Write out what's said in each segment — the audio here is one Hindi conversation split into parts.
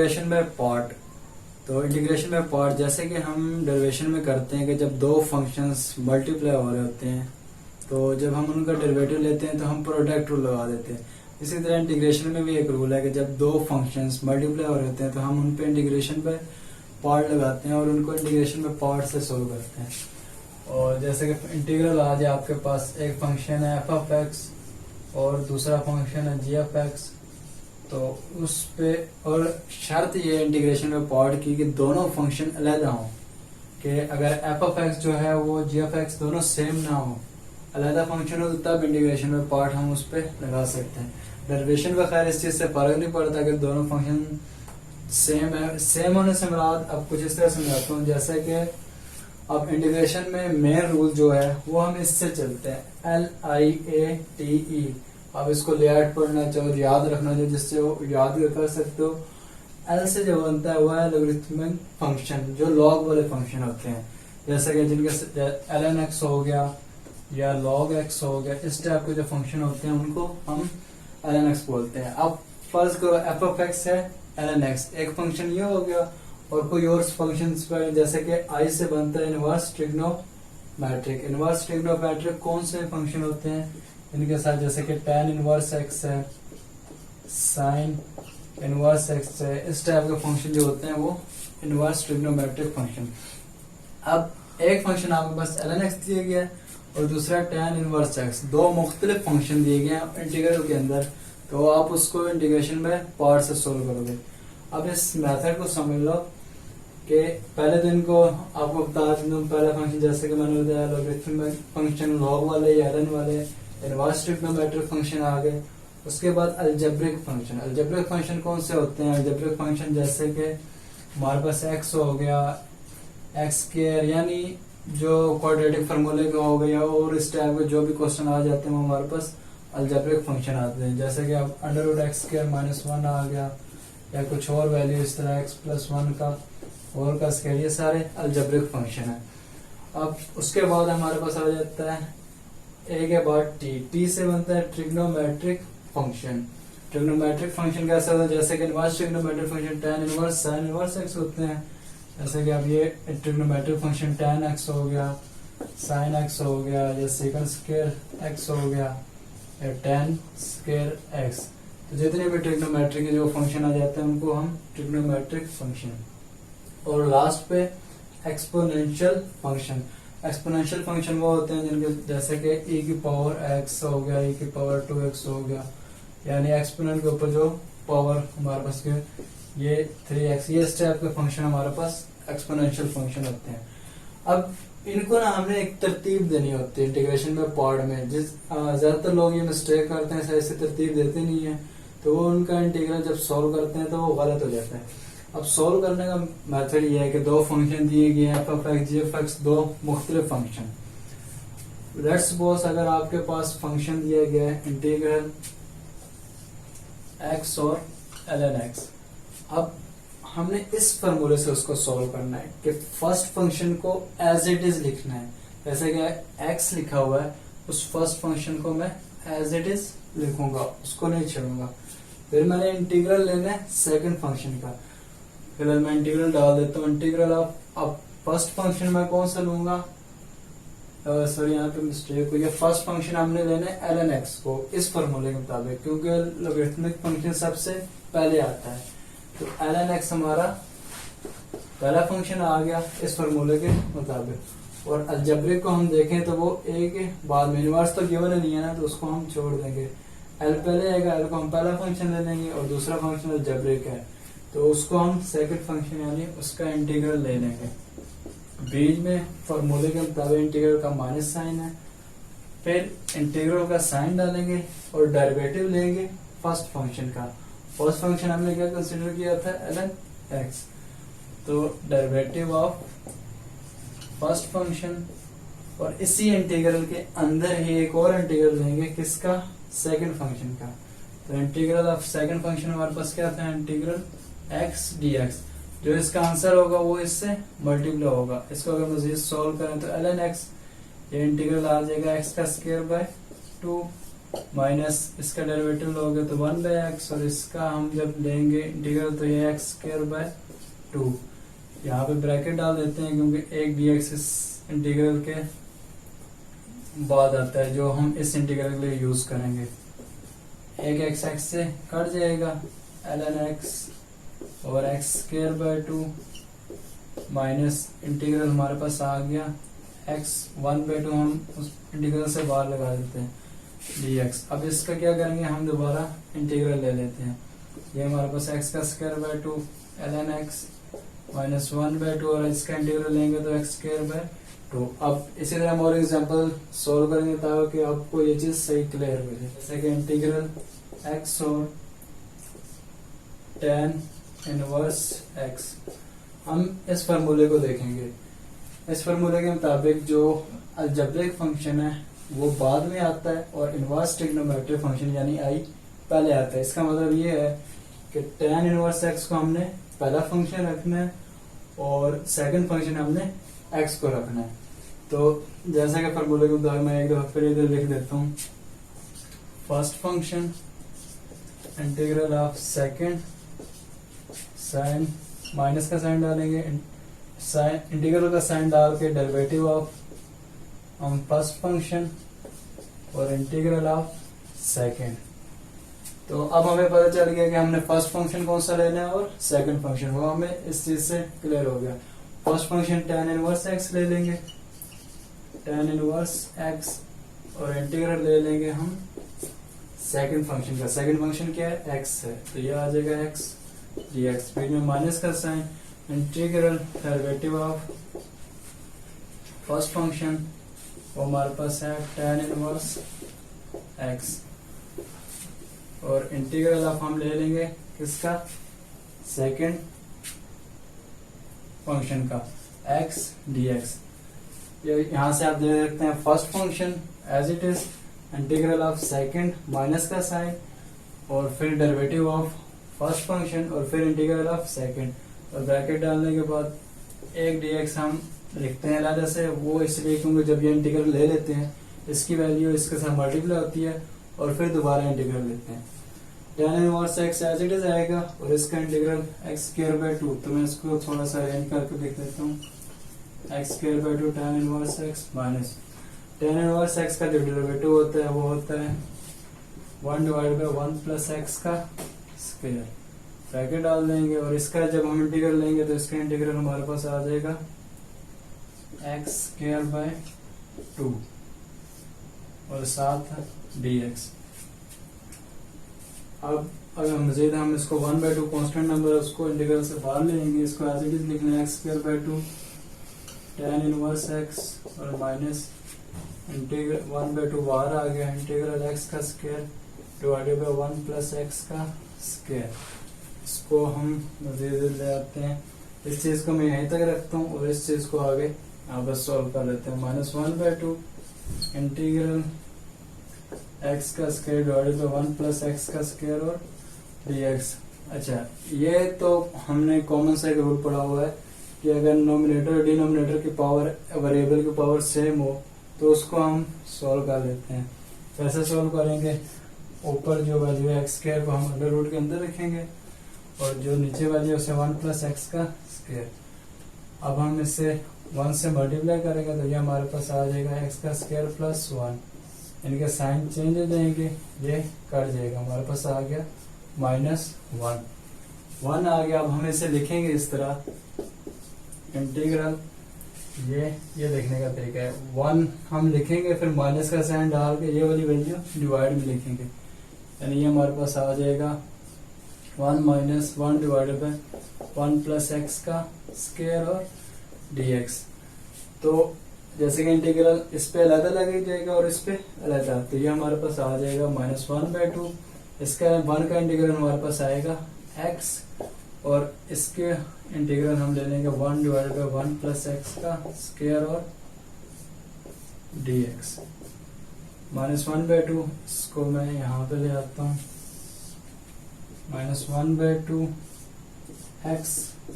Integration by part. तो इंटीग्रेशन बाय पार्ट जैसे कि हम डेरिवेशन में करते हैं कि जब दो फंक्शंस मल्टीप्लाई हो रहे होते हैं तो जब हम उनका डेरिवेटिव लेते हैं तो हम प्रोडक्ट रूल लगा देते हैं। इसी तरह इंटीग्रेशन में भी एक रूल है कि जब दो फंक्शंस मल्टीप्लाई हो रहे होते हैं तो हम उन पे इंटीग्रेशन बाय पार्ट लगाते हैं और उनको इंटीग्रेशन बाय पार्ट से सोल्व करते हैं। और जैसे कि इंटीग्रल आ जाए आपके पास, एक फंक्शन है एफ ऑफ एक्स और दूसरा फंक्शन है जी ऑफ एक्स, तो उस पे और शर्त ये इंटीग्रेशन में पार्ट की कि दोनों फंक्शन अलग हों, कि अगर एफ ऑफ एक्स जो है वो जी ऑफ एक्स दोनों सेम ना हो, अलग फंक्शन हो, तो तब इंटीग्रेशन में पार्ट हम उस पे लगा सकते हैं। डेरिवेशन का खैर इस चीज से फर्क नहीं पड़ता कि दोनों फंक्शन सेम है। सेम होने से मुराद अब कुछ इस तरह समझाता हूँ, जैसे कि अब इंटीग्रेशन में मेन रूल जो है वो हम इससे चलते हैं LIATE। आप इसको लेआउट पढ़ना चाहो, याद रखना चाहो, जिससे वो याद कर सकते हो। एल से जो बनता है वह है लॉगरिथमिक फंक्शन, जो लॉग वाले फंक्शन होते हैं, जैसे कि जिनके ln x हो गया या log x हो गया, इस टाइप के जो फंक्शन होते हैं उनको हम ln x बोलते हैं। अब फर्ज करो एफ ऑफ एक्स है ln x, एक फंक्शन ये हो गया और कोई और फंक्शन जैसे कि i से बनता है इनवर्स ट्रिग्नोमेट्रिक। इनवर्स ट्रिग्नोमेट्रिक कौन से फंक्शन होते हैं इनके साथ, जैसे कि tan इनवर्स x है, sin इनवर्स x है, इस टाइप के फंक्शन जो होते हैं वो इनवर्स ट्रिग्नोमेट्रिक फंक्शन। अब एक फंक्शन आपके पास ln x दिया गया है और दूसरा tan इनवर्स x, दो मुख्तलिफ फंक्शन दिए गए हैं इंटीग्रल के अंदर, तो आप उसको इंटीग्रेशन में पार्ट से सोल्व करोगे। अब इस मेथड को समझ लो कि पहले दिन को आपको बता दूं, पहला फंक्शन जैसे कि मैंने बताया लॉगरिथमिक फंक्शन लॉग वाले या ln वाले, इनवर्स ट्रिग्नोमेट्रिक फंक्शन आ गए। उसके बाद अलजेब्रिक फंक्शन। अलजेब्रिक फंक्शन कौन से होते हैं? अलजेब्रिक फंक्शन जैसे कि हमारे पास x हो गया, एक्स स्क्वायर, यानी जो क्वाड्रेटिक फार्मूले का हो गया और इस टाइप के जो भी क्वेश्चन आ जाते हैं वो हमारे पास अलजेब्रिक फंक्शन आते हैं। जैसे कि अब √x² -1 आ गया या कुछ और वैल्यू इस तरह x+1 का और का स्क्वायर, ये सारे अलजेब्रिक फंक्शन है। अब उसके बाद हमारे पास आ जाता है a के बाद t से बनता है ट्रिग्नोमेट्रिक फंक्शन। ट्रिग्नोमेट्रिक फंक्शन कैसा होता है? जैसे कि inverse trigonometric function tan inverse sin inverse x होते हैं। जैसे कि अब ये ट्रिग्नोमेट्रिक फंक्शन tan x हो गया, sin x हो गया, या सेकंड स्क्वायर x हो गया, या tan स्क्वायर x। तो जितने भी ट्रिग्नोमेट्रिक के जो फंक्शन आ जाते हैं उनको हम ट्रिग्नोमेट्रिक फंक्शन। और लास्ट पे एक्सपोनेंशियल फंक्शन। एक्सपोनेंशियल फंक्शन वो होते हैं जिनके जैसे कि e की पावर x हो गया, e की पावर 2x हो गया, यानी एक्सपोनेंट के ऊपर जो पावर हमारे पास के ये 3x, ये इस टाइप के फंक्शन हमारे पास एक्सपोनेंशियल फंक्शन होते हैं। अब इनको ना हमने एक तरतीब देनी होती है इंटीग्रेशन में पार्ट में। जिस ज्यादातर लोग ये मिस्टेक करते हैं, ऐसे तरतीब देते नहीं है, तो वो उनका इंटीग्रल जब सॉल्व करते हैं तो वो गलत हो जाता है। अब सॉल्व करने का मेथड ये है कि दो फंक्शन दिए गए हैं, F of X G of X, दो मुख्तलिफ फंक्शन। लेट्स सपोज अगर आपके पास फंक्शन दिया गया है इंटीग्रल x और ln x। अब हमने इस फार्मूले से उसको सॉल्व करना है कि फर्स्ट फंक्शन को एज इट इज लिखना है। जैसे कि x लिखा हुआ है, उस फर्स्ट फंक्शन को मैं एज इट इज लिखूंगा, उसको नहीं छोड़ूंगा। फिर मैंने इंटीग्रल लेना है सेकंड फंक्शन का। फिलहाल मैं इंटीग्रल डाल देता हूँ। इंटीग्रल ऑफ, अब फर्स्ट फंक्शन मैं कौन सा लूंगा, सॉरी यहाँ पे मिस्टेक हुई है। फर्स्ट फंक्शन हमने लेना है ln x को इस फॉर्मूले के मुताबिक, क्योंकि लॉगरिथमिक फंक्शन सबसे पहले आता है। तो ln x हमारा पहला फंक्शन आ गया इस फॉर्मूले के मुताबिक। और अलजेब्रिक को हम देखें तो वो a के बाद में, इनवर्स तो गिवन नहीं है ना, तो उसको हम छोड़ देंगे। l पहले आएगा, l को हम पहला फंक्शन ले लेंगे और दूसरा फंक्शन अलजेब्रिक है तो उसको हम सेकंड फंक्शन यानी उसका इंटीग्रल ले लेंगे। बीच में फॉर्मूले के मुताबिक इंटीग्रल का माइनस साइन है, फिर इंटीग्रल का साइन डालेंगे और डेरिवेटिव लेंगे फर्स्ट फंक्शन का। फर्स्ट फंक्शन हमने क्या कंसीडर किया था, ln x। तो डेरिवेटिव ऑफ फर्स्ट फंक्शन, और इसी इंटीग्रल के अंदर ही एक और इंटीग्रल लेंगे, किसका, सेकंड फंक्शन का। तो इंटीग्रल ऑफ सेकंड फंक्शन हमारे पास क्या था, इंटीग्रल x dx। जो इसका आंसर होगा वो इससे मल्टीप्लाई होगा। इसको अगर मजीद सॉल्व करें तो ln x, ये इंटीग्रल आ जाएगा x² बाय 2 माइनस इसका डेरिवेटिव लोगे तो 1/x, और इसका हम जब लेंगे इंटीग्रल तो ये x²/2। यहाँ पे ब्रैकेट डाल देते हैं क्योंकि एक dx इस इंटीग्रल के बाद आता है जो हम इस इंटीग्रल के लिए यूज करेंगे। एक x से कट जाएगा, ln x और x²/2 माइनस इंटीग्रल हमारे पास आ गया x 1/2, हम उस इंटीग्रल से बाहर लगा देते हैं dx। अब इसका क्या करेंगे, हम दोबारा इंटीग्रल ले लेते हैं। ये हमारे पास x²/2 ln x माइनस 1/2, और इसका इंटीग्रल लेंगे तो x²/2। अब इसी तरह हम और एग्जांपल सोल्व करेंगे ताकि आपको ये चीज सही क्लियर हो जाए। जैसे कि इंटीग्रल x और tan इनवर्स x, हम इस फार्मूले को देखेंगे। इस फार्मूले के मुताबिक जो अलजेब्रिक फंक्शन है वो बाद में आता है और इनवर्स ट्रिग्नोमेट्रिक फंक्शन यानी आई पहले आता है। इसका मतलब ये है कि tan इनवर्स x को हमने पहला फंक्शन रखना है और सेकंड फंक्शन हमने x को रखना है। तो जैसा कि फार्मूले के मुताबिक मैं एक दफा फिर इधर लिख देता हूँ। First function integral of second sign, minus का साइन डालेंगे, इंटीग्रल का साइन डाल के डेरिवेटिव ऑफ हम फर्स्ट फंक्शन और इंटीग्रल ऑफ सेकंड। तो अब हमें पता चल गया कि हमने फर्स्ट फंक्शन कौन सा लेना है और सेकंड फंक्शन, वो हमें इस चीज से क्लियर हो गया। First function tan inverse x ले लेंगे, tan इनवर्स x, और इंटीग्रल ले लेंगे हम सेकंड फंक्शन का। सेकंड फंक्शन क्या है, x है, तो ये आ जाएगा x dx, फिर में माइनस का sign, integral derivative of first function वो हमारे पास है tan इनवर्स x, और इंटीग्रल ऑफ हम ले लेंगे किसका, सेकंड फंक्शन का x dx। यहां से आप देख सकते हैं first function as it is, integral of second minus का साइन, और फिर डेरिवेटिव ऑफ फर्स्ट फंक्शन, और फिर इंटीग्रल ऑफ सेकंड, और ब्रैकेट डालने के बाद एक dx हम लिखते हैं अलग से। वो इसलिए क्योंकि जब ये इंटीग्रल ले लेते हैं इसकी वैल्यू इसके साथ मल्टीप्लाई होती है और फिर दोबारा इंटीग्रल लेते हैं। tan inverse x as it is आएगा और इसका इंटीग्रल x²/2, तो मैं इसको थोड़ा सा अरेंज करके लिख देता हूँ। x²/2 tan inverse x minus tan inverse x का जो डेरिवेटिव होता है वो होता है 1/1 प्लस x का स्क्वायर। ब्रैकेट डाल देंगे और इसका जब हम इंटीग्रल लेंगे तो इसका इंटीग्रल हमारे पास आ जाएगा x²/2 और साथ dx। अब अगर मजीद हम इसको 1/2 कांस्टेंट नंबर है उसको इंटीग्रल से बाहर लेंगे, इसको एज इट इज लिखना है x²/2 tan इनवर्स x और माइनस इंटीग्रल 1/2 बाहर आ गया, इंटीग्रल x का square divided by 1 plus x का स्क्वायर। इसको हम मजीद ले आते हैं, इस चीज को मैं यहीं तक रखता हूँ और इस चीज को आगे आप बस सॉल्व कर लेते हैं। -1/2 इंटीग्रल x का square divided by 1 plus x का स्क्वायर और dx। अच्छा, ये तो हमने कॉमन सा एक रूल पढ़ा हुआ है कि अगर नोमिनेटर और डिनोमिनेटर की पावर, वेरिएबल की पावर सेम हो तो उसको हम सॉल्व कर लेते हैं। कैसे सॉल्व करेंगे, ऊपर जो वैल्यू है x² को हम अंडर रूट के अंदर रखेंगे और जो नीचे वैल्यू है उसे 1 प्लस x का स्क्वायर। अब हम इससे 1 से मल्टीप्लाई करेंगे तो ये हमारे पास आ जाएगा x का स्क्वायर प्लस 1। इनके साइन चेंज हो जाएंगे, ये कट जाएगा, हमारे पास आ गया -1 आ गया। अब हम इसे लिखेंगे इस तरह, इंटीग्रल ये लिखने का तरीका है, 1 हम लिखेंगे फिर माइनस का साइन डाल के ये वाली वैल्यू डिवाइड में लिखेंगे, यानी ये हमारे पास आ जाएगा 1 minus 1 divided by 1 plus x का स्क्वायर और dx। तो जैसे कि इंटीग्रल इस पे अलग अलग ही जाएगा और इस पे अलग, तो ये हमारे पास आ जाएगा -1/2। इसका 1 का इंटीग्रल हमारे पास आएगा x और इसके इंटीग्रल हम ले लेंगे 1 डिवाइडेड बाय 1 प्लस x का स्क्वायर और dx। -1/2 इसको मैं यहाँ पे ले आता हूँ, -1/2 x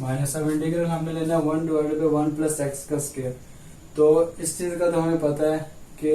माइनस, अब इंटीग्रल हमें लेना है 1 डिवाइडेड बाय 1 प्लस x का स्क्वायर। तो इस चीज का तो हमें पता है कि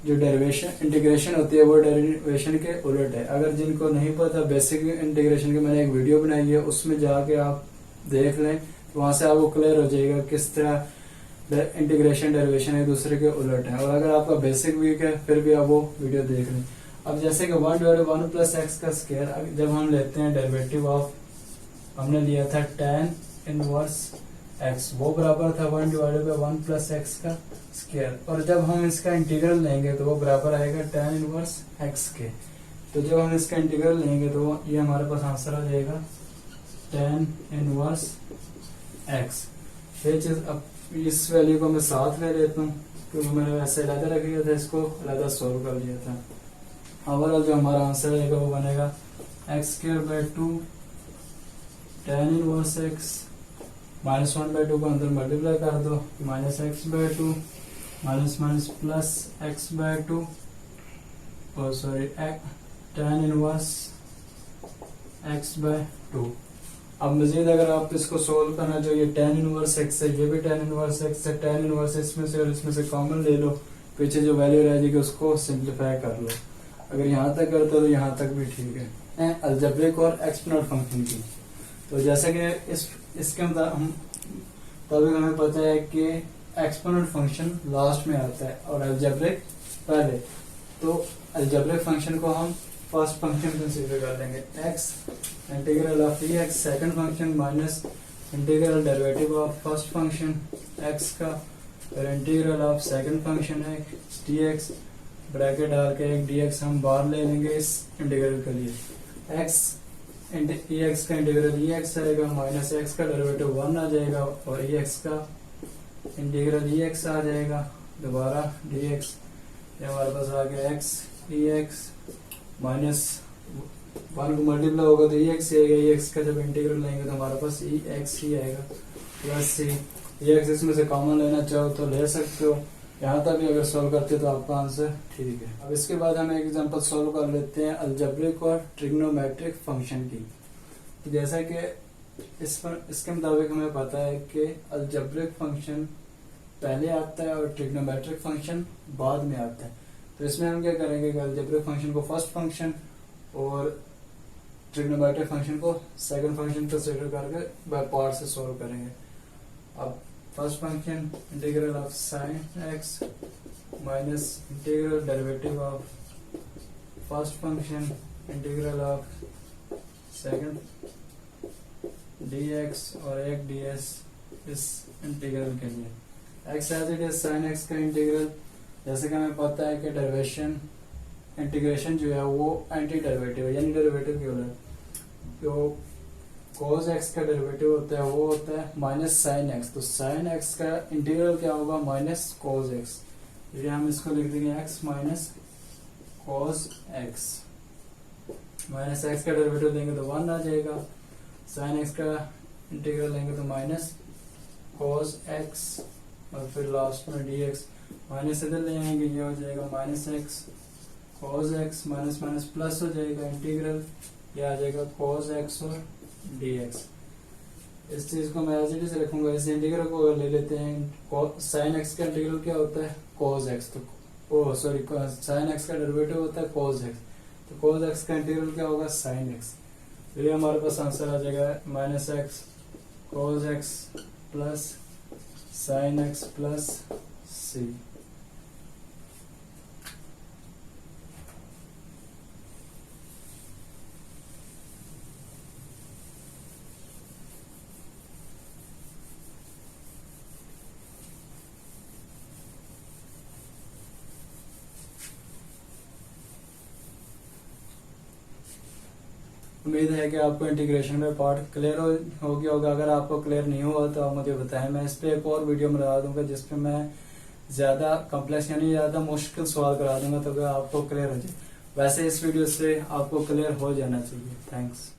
जो डेरिवेशन इंटीग्रेशन होती है वो डेरिवेशन के उलट है। अगर जिनको नहीं पता बेसिक इंटीग्रेशन की मैंने एक वीडियो बनाई है, उसमें जाके आप देख लें तो वहां से आपको क्लियर हो जाएगा किस तरह इंटीग्रेशन डेरिवेशन एक दूसरे के उलट है। और अगर आपका बेसिक वीक है फिर भी आप वो वीडियो देख लें। अब जैसे कि 1/1 प्लस एक्स का स्क्वायर, जब हम लेते हैं डेरिवेटिव ऑफ, हमने लिया था tan इनवर्स x, वो बराबर था 1/1 प्लस एक्स का स्क्वायर। और जब हम इसका इंटीग्रल लेंगे तो वो बराबर आएगा tan इनवर्स x के। तो जब हम इसका इंटीग्रल लेंगे तो ये हमारे पास आंसर आ जाएगा tan इनवर्स x। ये चीज अब इस वैल्यू को मैं साथ ले लेता हूँ क्योंकि मैंने वैसे अलग रख लिया था, इसको अलग सोल्व कर लिया था। ओवरऑल जो हमारा आंसर आएगा वो बनेगा x²/2 tan इनवर्स x, -1/2 को अंदर मल्टीप्लाई कर दो, -x/2 minus minus plus x/2 और सॉरी tan इनवर्स x/2। अब मजीद अगर आप इसको सोल्व करना जो ये tan इनवर्स x है, ये भी tan इनवर्स x है, tan इनवर्स इसमें से और इसमें से कॉमन ले लो, पीछे जो वैल्यू रह जाएगी उसको सिंप्लीफाई कर लो। अगर यहाँ तक करते हो तो यहाँ तक भी ठीक है। अलजेब्रिक और एक्सपोनेंट फंक्शन की, तो जैसे कि इसके मुताबिक हमें पता है कि एक्सपोनेंट फंक्शन लास्ट में आता है और अलजेब्रिक पहले। तो अलजेब्रिक फंक्शन को हम फर्स्ट फंक्शन कंसीडर कर लेंगे, x integral of x, second function minus integral derivative of first function x का, फिर इंटीग्रल ऑफ सेकंड फंक्शन है dx, ब्रैकेट डाल के एक dx हम बाहर ले लेंगे इस इंटीग्रल के लिए। x ex का इंटीग्रल ex आएगा, माइनस x का डेरिवेटिव 1 आ जाएगा और ex का इंटीग्रल ex आ जाएगा, दोबारा dx, ये हमारे पास आ गया x ex माइनस 1 को मल्टीप्लाई होगा तो ex आएगा, ex का जब इंटीग्रल लेंगे तो हमारे पास ex ही आएगा प्लस c। ex इसमें से कॉमन लेना चाहो तो ले सकते हो, यहाँ तक भी अगर सोल्व करते हो तो आपका आंसर ठीक है। अब इसके बाद हम एक एग्जांपल सोल्व कर लेते हैं अलजेब्रिक और ट्रिग्नोमेट्रिक फंक्शन की। तो जैसा कि इसके मुताबिक हमें पता है कि अलजेब्रिक फंक्शन पहले आता है और ट्रिग्नोमेट्रिक फंक्शन बाद में आता है। तो इसमें हम क्या करेंगे कि अलजेब्रिक फंक्शन को फर्स्ट फंक्शन और ट्रिग्नोमेट्रिक फंक्शन को सेकंड फंक्शन कंसीडर करके बाय पार्ट से सोल्व करेंगे। अब first function integral of sine X minus integral derivative of first function integral of second dx और एक ds इस इंटीग्रल के लिए। x as it is sine x का इंटीग्रल, जैसे कि हमें पता है कि डेरिवेशन इंटीग्रेशन जो है वो एंटी डेरिवेटिव है, यानी डेरिवेटिव की उलट। तो cos x का डेरिवेटिव होता है वो होता है माइनस साइन x, तो साइन x का इंटीग्रल क्या होगा माइनस cos x, इसलिए हम इसको लिख देंगे x minus cos x। Minus x का डेरिवेटिव देंगे तो 1 आ जाएगा, साइन x का इंटीग्रल लेंगे तो माइनस cos x और फिर लास्ट में dx, माइनस इधर ले आएंगे ये हो जाएगा minus x cos x, minus minus plus हो जाएगा इंटीग्रल, ये आ जाएगा cos x और dx। इस चीज को मैं एज इट इज रखूंगा, इस इंटीग्रल को अगर ले लेते हैं साइन x का इंटीग्रल क्या होता है cos x, तो सॉरी साइन x का डेरिवेटिव होता है cos x, तो cos x का इंटीग्रल क्या होगा sin x। तो ये हमारे पास आंसर आ जाएगा minus x cos x plus sin x plus c। उम्मीद है कि आपको इंटीग्रेशन में पार्ट क्लियर हो गया होगा। अगर आपको क्लियर नहीं हुआ तो आप मुझे बताएं, मैं इस पे एक और वीडियो बना दूंगा जिसपे मैं ज्यादा कॉम्प्लेक्स यानी ज्यादा मुश्किल सवाल करा दूंगा, तो आपको क्लियर हो जाए। वैसे इस वीडियो से आपको क्लियर हो जाना चाहिए। थैंक्स।